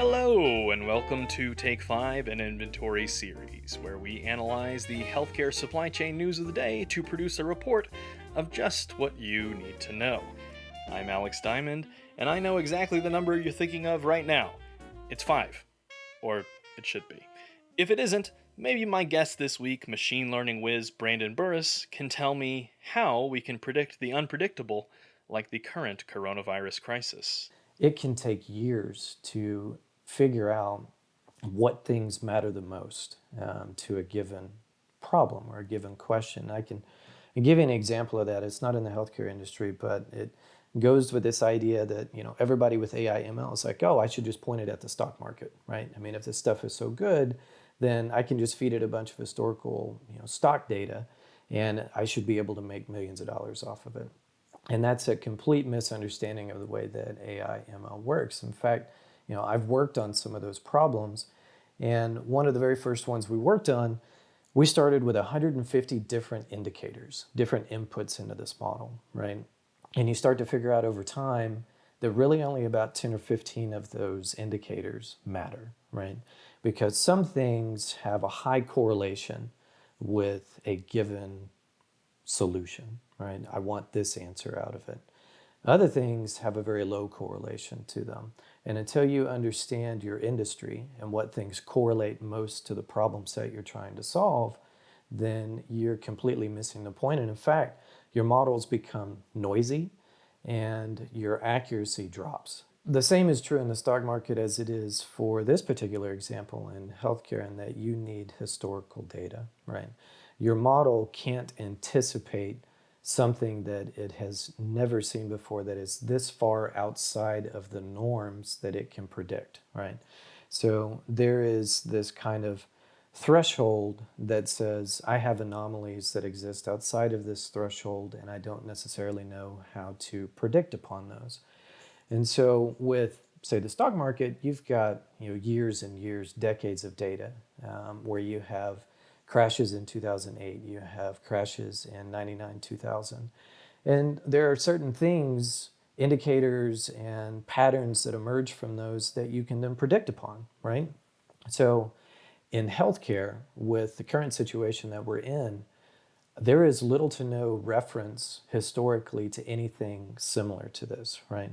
Hello, and welcome to Take 5, an inventory series, where we analyze the healthcare supply chain news of the day to produce a report of just what you need to know. I'm Alex Diamond, and I know exactly the number you're thinking of right now. It's 5. Or it should be. If it isn't, maybe my guest this week, machine learning whiz Brandon Burris, can tell me how we can predict the unpredictable, like the current coronavirus crisis. It can take years to figure out what things matter the most to a given problem or a given question. I can give you an example of that. It's not in the healthcare industry, but it goes with this idea that everybody with AI ML is like, oh, I should just point it at the stock market, right? I mean, if this stuff is so good, then I can just feed it a bunch of historical stock data, and I should be able to make millions of dollars off of it. And that's a complete misunderstanding of the way that AI ML works. In fact, I've worked on some of those problems, and one of the very first ones we worked on, we started with 150 different indicators, different inputs into this model, right? And you start to figure out over time that really only about 10 or 15 of those indicators matter, right? Because some things have a high correlation with a given solution, right? I want this answer out of it. Other things have a very low correlation to them. And until you understand your industry and what things correlate most to the problem set you're trying to solve, then you're completely missing the point. And in fact, your models become noisy and your accuracy drops. The same is true in the stock market as it is for this particular example in healthcare, in that you need historical data, right? Your model can't anticipate something that it has never seen before, that is this far outside of the norms that it can predict, right? So there is this kind of threshold that says, I have anomalies that exist outside of this threshold, and I don't necessarily know how to predict upon those. And so with, say, the stock market, you've got years and years, decades of data, where you have crashes in 2008, you have crashes in 99, 2000. And there are certain things, indicators and patterns that emerge from those that you can then predict upon, right? So in healthcare, with the current situation that we're in, there is little to no reference historically to anything similar to this, right?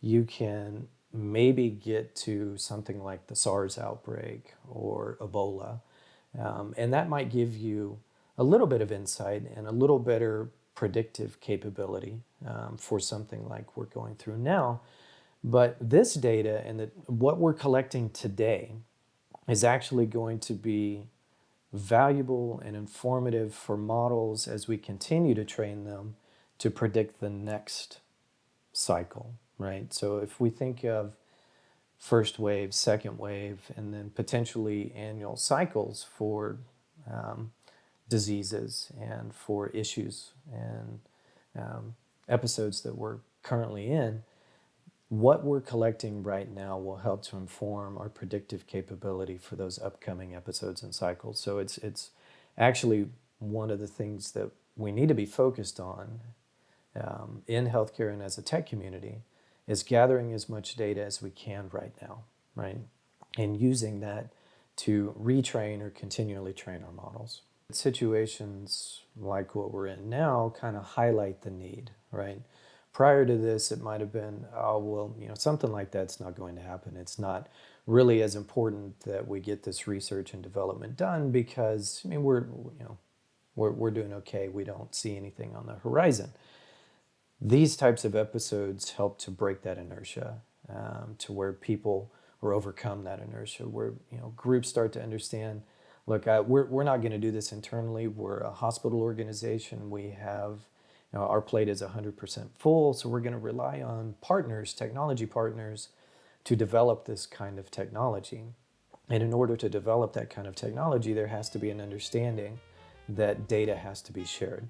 You can maybe get to something like the SARS outbreak or Ebola, and that might give you a little bit of insight and a little better predictive capability for something like we're going through now. But this data and what we're collecting today is actually going to be valuable and informative for models as we continue to train them to predict the next cycle, right? So if we think of first wave, second wave, and then potentially annual cycles for diseases and for issues and episodes that we're currently in, what we're collecting right now will help to inform our predictive capability for those upcoming episodes and cycles. So it's actually one of the things that we need to be focused on in healthcare and as a tech community, is gathering as much data as we can right now, right? And using that to retrain or continually train our models. Situations like what we're in now kind of highlight the need, right? Prior to this, it might have been, oh, well, something like that's not going to happen. It's not really as important that we get this research and development done because, we're doing okay. We don't see anything on the horizon. These types of episodes help to break that inertia, to where people or overcome that inertia, where groups start to understand, look, we're not going to do this internally. We're a hospital organization. We have our plate is 100% full, so we're going to rely on partners, technology partners, to develop this kind of technology. And in order to develop that kind of technology, there has to be an understanding that data has to be shared.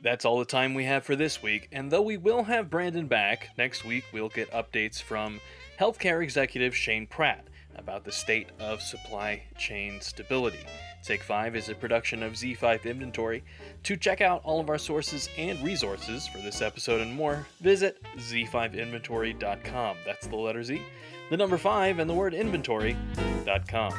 That's all the time we have for this week, and though we will have Brandon back, next week we'll get updates from healthcare executive Shane Pratt about the state of supply chain stability. Take 5 is a production of Z5 Inventory. To check out all of our sources and resources for this episode and more, visit z5inventory.com. That's the letter Z, the number 5, and the word inventory.com.